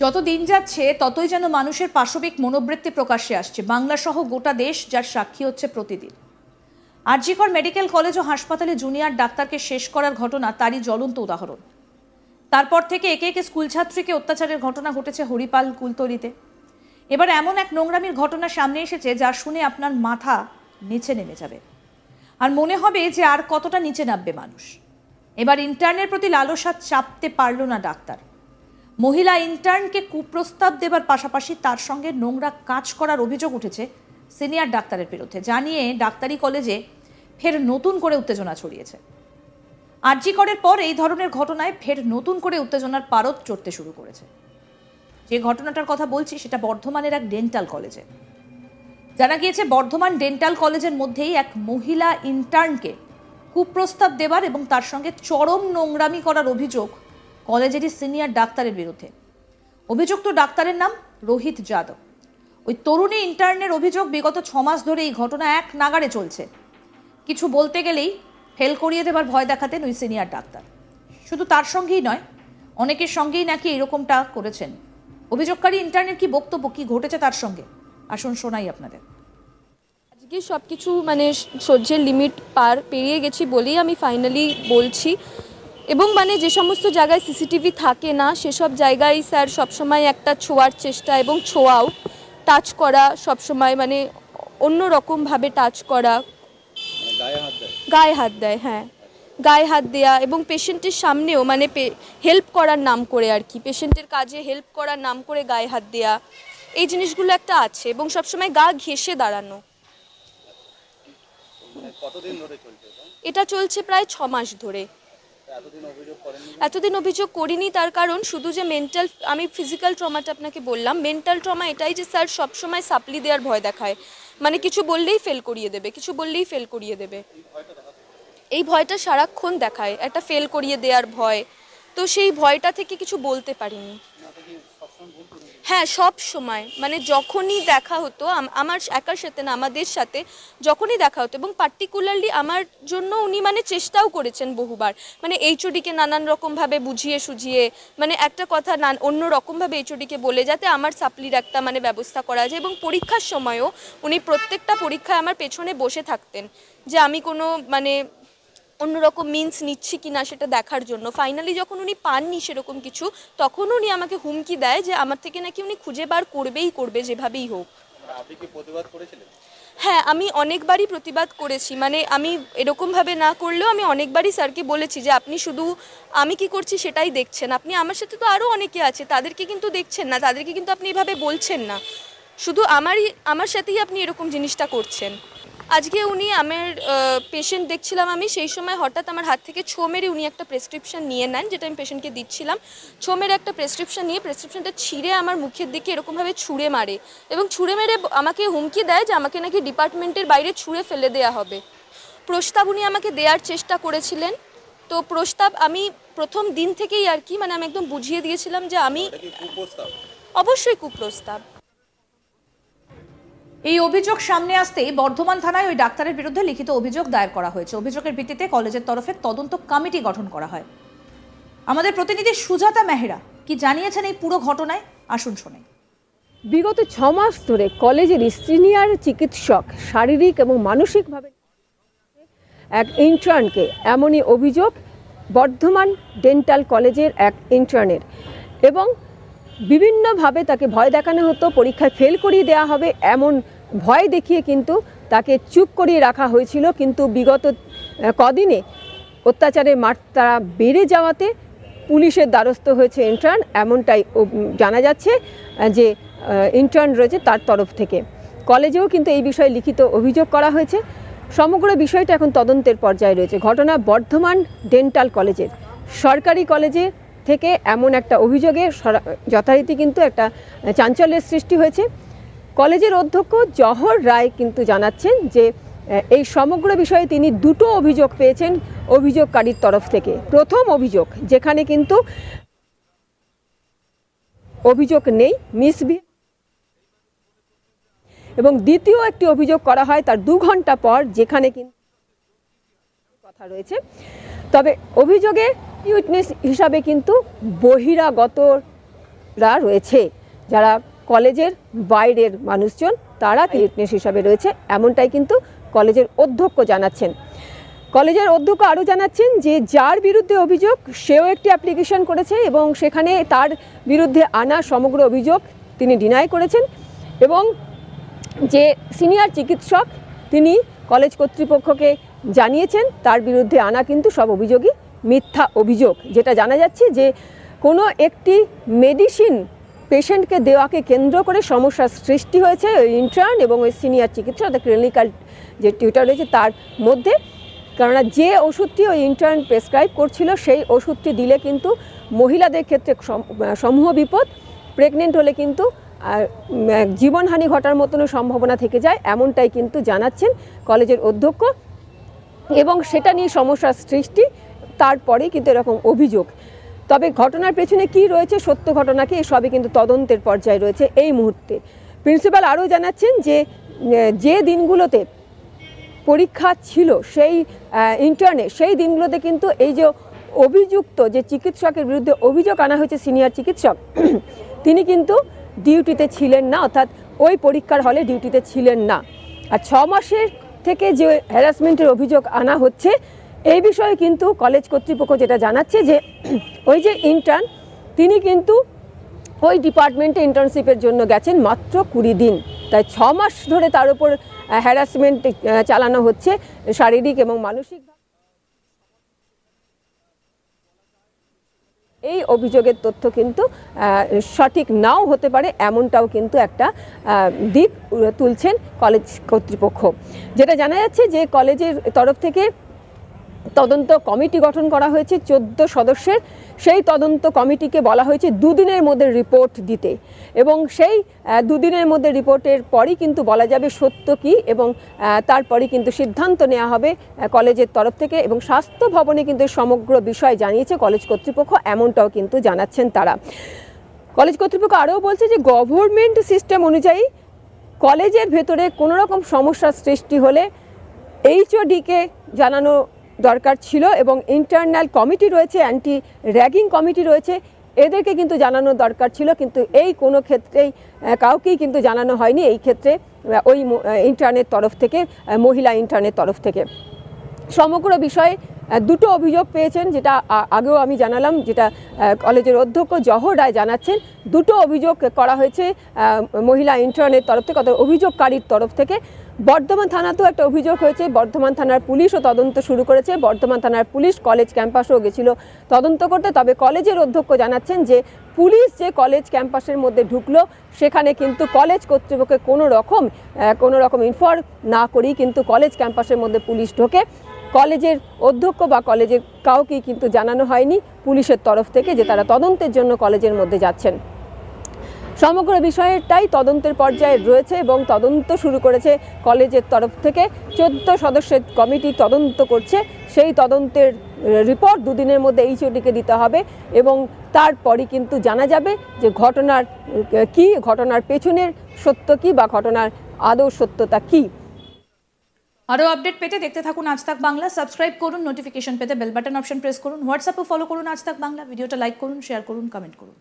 যত দিন যাচ্ছে ততই যেন মানুষের পাশবিক মনোবৃত্তি প্রকাশ্যে আসছে। বাংলা সহ গোটা দেশ যার সাক্ষী হচ্ছে প্রতিদিন। আর.জি. কর মেডিকেল কলেজ ও হাসপাতালে জুনিয়র ডাক্তারকে শেষ করার ঘটনা তারই জ্বলন্ত উদাহরণ। তারপর থেকে একে একে স্কুল ছাত্রীকে অত্যাচারের ঘটনা ঘটেছে হরিপাল কুলতলিতে। এবার এমন এক নোংরামির ঘটনা সামনে এসেছে যা শুনে আপনার মাথা নিচে নেমে যাবে, আর মনে হবে যে আর কতটা নিচে নামবে মানুষ। এবার ইন্টার্নের প্রতি লালসা চাপতে পারল না ডাক্তার। মহিলা ইন্টার্নকে কুপ্রস্তাব দেবার পাশাপাশি তার সঙ্গে নোংরা কাজ করার অভিযোগ উঠেছে সিনিয়র ডাক্তারের বিরুদ্ধে, যা নিয়ে ডাক্তারি কলেজে ফের নতুন করে উত্তেজনা ছড়িয়েছে। আর.জি. করের পর এই ধরনের ঘটনায় ফের নতুন করে উত্তেজনার পারদ চড়তে শুরু করেছে। যে ঘটনাটার কথা বলছি সেটা বর্ধমানের এক ডেন্টাল কলেজে। জানা গিয়েছে বর্ধমান ডেন্টাল কলেজের মধ্যেই এক মহিলা ইন্টার্নকে কুপ্রস্তাব দেবার এবং তার সঙ্গে চরম নোংরামি করার অভিযোগ কলেজেরই সিনিয়র ডাক্তারের বিরুদ্ধে। অভিযুক্ত ডাক্তারের নাম রোহিত যাদব। ওই তরুণী ইন্টার্নের অভিযোগ, বিগত 6 মাস ধরে এই ঘটনা এক নাগাড়ে চলছে। কিছু বলতে গেলেই ফেল করিয়ে দেবার ভয় দেখাতেন ওই সিনিয়র ডাক্তার। শুধু তার সঙ্গেই নয়, অনেকের সঙ্গেই নাকি এরকমটা করেছেন। অভিযোগকারী ইন্টার্নের কি বক্তব্য, কি ঘটেছে তার সঙ্গে, আসুন শোনাই আপনাদের। আজকে সব কিছু সহ্যের লিমিট পেরিয়ে গেছি বলেই আমি ফাইনালি বলছি। এবং যে সমস্ত জায়গায় সিসিটিভি থাকে না সেসব জায়গায় স্যার সবসময় একটা ছোঁয়ার চেষ্টা এবং ছোঁয়াও, টাচ করা সবসময় অন্য রকমভাবে টাচ করা, গায়ে হাত দেয়, হ্যাঁ গায়ে হাত দেয়া, এবং পেশেন্টের সামনেও হেল্প করার নাম করে আর কি, পেশেন্টের কাজে হেল্প করার নাম করে গায়ে হাত দেয়া, এই জিনিসগুলো একটা আছে। এবং সবসময় গা ঘেঁষে দাঁড়ানো। কতদিন ধরে চলছে এটা? চলছে প্রায় 6 মাস ধরে। এতদিন অভিযোগ করিনি, তার কারণ শুধু যে মেন্টাল, আমি ফিজিক্যাল ট্রমাটা আপনাকে বললাম, মেন্টাল ট্রমা এটাই যে স্যার সবসময় সাপ্লি দেওয়ার ভয় দেখায়, কিছু বললেই ফেল করিয়ে দেবে, কিছু বললেই ফেল করিয়ে দেবে, এই ভয়টা সারাক্ষণ দেখায়, একটা ফেল করিয়ে দেওয়ার ভয়। তো সেই ভয়টা থেকে কিছু বলতে পারিনি। হ্যাঁ, সব সময় যখনই দেখা হতো, আমার একার সাথে না, আমাদের সাথে যখনই দেখা হতো, এবং পার্টিকুলারলি আমার জন্য উনি চেষ্টাও করেছেন বহুবার, এইচওডিকে নানান রকমভাবে বুঝিয়ে সুঝিয়ে, একটা কথা অন্য রকমভাবে এইচওডিকে বলে যাতে আমার সাপ্লির একটা ব্যবস্থা করা যায়। এবং পরীক্ষার সময়ও উনি প্রত্যেকটা পরীক্ষায় আমার পেছনে বসে থাকতেন যে আমি কোনো অন্যরকম মিন্স নিচ্ছি কিনা সেটা দেখার জন্য। ফাইনালি যখন উনি পাননি সেরকম কিছু, তখন উনি আমাকে হুমকি দেয় যে আমার থেকে নাকি উনি খুঁজে বার করবে যেভাবেই হোক। আপনি কি প্রতিবাদ করেছিলেন? হ্যাঁ, আমি অনেকবারই প্রতিবাদ করেছি। আমি এরকমভাবে না করলেও আমি অনেকবারই স্যারকে বলেছি যে আপনি শুধু আমি কি করছি সেটাই দেখছেন, আপনি আমার সাথে তো আরও অনেকে আছে, তাদেরকে কিন্তু দেখছেন না, তাদেরকে কিন্তু আপনি এভাবে বলছেন না, শুধু আমার সাথেই আপনি এরকম জিনিসটা করছেন। আজকে উনি আমার পেশেন্ট দেখছিলাম আমি, সেই সময় হঠাৎ আমার হাত থেকে ছো মেরে উনি একটা প্রেসক্রিপশন নিয়ে নেন, যেটা আমি পেশেন্টকে দিচ্ছিলাম। ছো মেরে একটা প্রেসক্রিপশন নিয়ে প্রেসক্রিপশনটা ছিঁড়ে আমার মুখের দিকে এরকমভাবে ছুঁড়ে মারে, এবং ছুঁড়ে মেরে আমাকে হুমকি দেয় যে আমাকে নাকি ডিপার্টমেন্টের বাইরে ছুঁড়ে ফেলে দেওয়া হবে। প্রস্তাব উনি আমাকে দেওয়ার চেষ্টা করেছিলেন। তো প্রস্তাব আমি প্রথম দিন থেকেই আর কি আমি একদম বুঝিয়ে দিয়েছিলাম যে আমি অবশ্যই কুপ্রস্তাব। এই অভিযোগ সামনে আসতেই বর্ধমান থানায় ওই ডাক্তারের বিরুদ্ধে লিখিত অভিযোগ দায়ের করা হয়েছে। অভিযোগের ভিত্তিতে কলেজের তরফে তদন্ত কমিটি গঠন করা হয়। আমাদের প্রতিনিধি সুজাতা মেহরা কি জানিয়েছেন এই পুরো ঘটনায়, আসুন শোনাই। বিগত 6 মাস ধরে কলেজের সিনিয়র চিকিৎসক শারীরিক এবং মানসিকভাবে এক ইন্টার্নকে, এমনই অভিযোগ বর্ধমান ডেন্টাল কলেজের এক ইন্টার্নের, এবং বিভিন্নভাবে তাকে ভয় দেখানো হতো, পরীক্ষায় ফেল করিয়ে দেওয়া হবে এমন ভয় দেখিয়ে কিন্তু তাকে চুপ করিয়ে রাখা হয়েছিল। কিন্তু বিগত কদিনে অত্যাচারের মাত্রা বেড়ে যাওয়াতে পুলিশের দ্বারস্থ হয়েছে ইন্টার্ন, এমনটাই জানা যাচ্ছে যে ইন্টার্ন রয়েছে তার তরফ থেকে। কলেজেও কিন্তু এই বিষয়ে লিখিত অভিযোগ করা হয়েছে। সমগ্র বিষয়টা এখন তদন্তের পর্যায়ে রয়েছে। ঘটনা বর্ধমান ডেন্টাল কলেজের, সরকারি কলেজে থেকে এমন একটা অভিযোগে যথারীতি কিন্তু একটা চাঞ্চল্যের সৃষ্টি হয়েছে। কলেজের অধ্যক্ষ জহর রায় কিন্তু জানাচ্ছেন যে এই সমগ্র বিষয়ে তিনি 2টো অভিযোগ পেয়েছেন অভিযোগকারীর তরফ থেকে। প্রথম অভিযোগ যেখানে কিন্তু অভিযোগ নেই, মিসবিহেভ, এবং দ্বিতীয় একটি অভিযোগ করা হয় তার 2 ঘন্টা পর, যেখানে কিন্তু কথা রয়েছে। তবে অভিযোগে উইটনেস হিসাবে কিন্তু বহিরাগত যারা রয়েছে, যারা কলেজের বাইরের মানুষজন, তারা উইটনেস হিসাবে রয়েছে, এমনটাই কিন্তু কলেজের অধ্যক্ষ জানাচ্ছেন। কলেজের অধ্যক্ষ আরও জানাচ্ছেন যে যার বিরুদ্ধে অভিযোগ সেও একটি অ্যাপ্লিকেশন করেছে এবং সেখানে তার বিরুদ্ধে আনা সমগ্র অভিযোগ তিনি ডিনাই করেছেন এবং যে সিনিয়র চিকিৎসক তিনি কলেজ কর্তৃপক্ষকে জানিয়েছেন তার বিরুদ্ধে আনা কিন্তু সব অভিযোগই মিথ্যা অভিযোগ। যেটা জানা যাচ্ছে যে কোনো একটি মেডিসিন পেশেন্টকে দেওয়াকে কেন্দ্র করে সমস্যার সৃষ্টি হয়েছে ওই ইন্টার্ন এবং ওই সিনিয়র চিকিৎসক, ক্লিনিক্যাল যে টিউটর রয়েছে তার মধ্যে। কেননা যে ওষুধটি ওই ইন্টার্ন প্রেসক্রাইব করছিল সেই ওষুধটি দিলে কিন্তু মহিলাদের ক্ষেত্রে সমূহ বিপদ, প্রেগনেন্ট হলে কিন্তু জীবনহানি ঘটার মতনও সম্ভাবনা থেকে যায়, এমনটাই কিন্তু জানাচ্ছেন কলেজের অধ্যক্ষ এবং সেটা নিয়ে সমস্যার সৃষ্টি, তারপরে কিন্তু এরকম অভিযোগ। তবে ঘটনার পেছনে কি রয়েছে, সত্য ঘটনাকে সবই কিন্তু তদন্তের পর্যায়ে রয়েছে এই মুহূর্তে। প্রিন্সিপাল আরও জানাচ্ছেন যে যে দিনগুলোতে পরীক্ষা ছিল সেই ইন্টার্নে, সেই দিনগুলোতে কিন্তু এই যে অভিযুক্ত যে চিকিৎসকের বিরুদ্ধে অভিযোগ আনা হয়েছে সিনিয়র চিকিৎসক, তিনি কিন্তু ডিউটিতে ছিলেন না, অর্থাৎ ওই পরীক্ষার হলে ডিউটিতে ছিলেন না। আর 6 মাসের থেকে যে হ্যারাসমেন্টের অভিযোগ আনা হচ্ছে এই বিষয়ে কিন্তু কলেজ কর্তৃপক্ষ যেটা জানাচ্ছে যে ওই যে ইন্টার্ন তিনি কিন্তু ওই ডিপার্টমেন্টে ইন্টার্নশিপের জন্য গেছেন মাত্র 20 দিন, তাই 6 মাস ধরে তার উপর হ্যারাসমেন্ট চালানো হচ্ছে শারীরিক এবং মানসিক। এই অভিযোগের তথ্য কিন্তু সঠিক নাও হতে পারে, এমনটাও কিন্তু একটা দিক তুলছেন কলেজ কর্তৃপক্ষ। যেটা জানা যাচ্ছে যে কলেজের তরফ থেকে তদন্ত কমিটি গঠন করা হয়েছে 14 সদস্যের। সেই তদন্ত কমিটিকে বলা হয়েছে 2 দিনের মধ্যে রিপোর্ট দিতে এবং সেই 2 দিনের মধ্যে রিপোর্টের পরই কিন্তু বলা যাবে সত্য কী এবং তারপরই কিন্তু সিদ্ধান্ত নেওয়া হবে কলেজের তরফ থেকে এবং স্বাস্থ্য ভবনে কিন্তু সমগ্র বিষয় জানিয়েছে কলেজ কর্তৃপক্ষ, এমনটাও কিন্তু জানাচ্ছেন তারা। কলেজ কর্তৃপক্ষ আরও বলছে যে গভর্নমেন্ট সিস্টেম অনুযায়ী কলেজের ভেতরে কোনো রকম সমস্যার সৃষ্টি হলে এইচওডিকে জানানো দরকার ছিল এবং ইন্টারনাল কমিটি রয়েছে, অ্যান্টি র্যাগিং কমিটি রয়েছে, এদেরকে কিন্তু জানানো দরকার ছিল, কিন্তু এই কোনো ক্ষেত্রেই কাউকেই কিন্তু জানানো হয়নি এই ক্ষেত্রে ওই ইন্টার্নের তরফ থেকে, মহিলা ইন্টার্নের তরফ থেকে। সমগ্র বিষয়ে 2টো অভিযোগ পেয়েছেন, যেটা আগেও আমি জানালাম, যেটা কলেজের অধ্যক্ষ জহর রায় জানাচ্ছেন। 2টো অভিযোগ করা হয়েছে মহিলা ইন্টার্নের তরফ থেকে, অর্থাৎ অভিযোগকারীর তরফ থেকে। বর্ধমান থানাতেও একটা অভিযোগ হয়েছে, বর্ধমান থানার পুলিশও তদন্ত শুরু করেছে, বর্ধমান থানার পুলিশ কলেজ ক্যাম্পাসেও গেছিল তদন্ত করতে। তবে কলেজের অধ্যক্ষ জানাচ্ছেন যে পুলিশ যে কলেজ ক্যাম্পাসের মধ্যে ঢুকলো সেখানে কিন্তু কলেজ কর্তৃপক্ষকে কোনো রকম ইনফর্ম না করেই কিন্তু কলেজ ক্যাম্পাসের মধ্যে পুলিশ ঢোকে। কলেজের অধ্যক্ষ বা কলেজের কাউকেই কিন্তু জানানো হয়নি পুলিশের তরফ থেকে যে তারা তদন্তের জন্য কলেজের মধ্যে যাচ্ছেন। সমগ্র বিষয়টাই তদন্তের পর্যায়ে রয়েছে এবং তদন্ত শুরু করেছে কলেজের তরফ থেকে। 14 সদস্যের কমিটি তদন্ত করছে, সেই তদন্তের রিপোর্ট 2 দিনের মধ্যে এইচওডিকে দিতে হবে এবং তারপরই কিন্তু জানা যাবে যে ঘটনার পেছনের সত্য কী বা ঘটনার আদৌ সত্যতা কী। আরও আপডেট পেতে দেখতে থাকুন আজ তাক বাংলা। সাবস্ক্রাইব করুন, নোটিফিকেশন পেতে বেল বাটন অপশন প্রেস করুন, হোয়াটসঅ্যাপে ফলো করুন আজ তাক বাংলা। ভিডিওটা লাইক করুন, শেয়ার করুন, কমেন্ট করুন।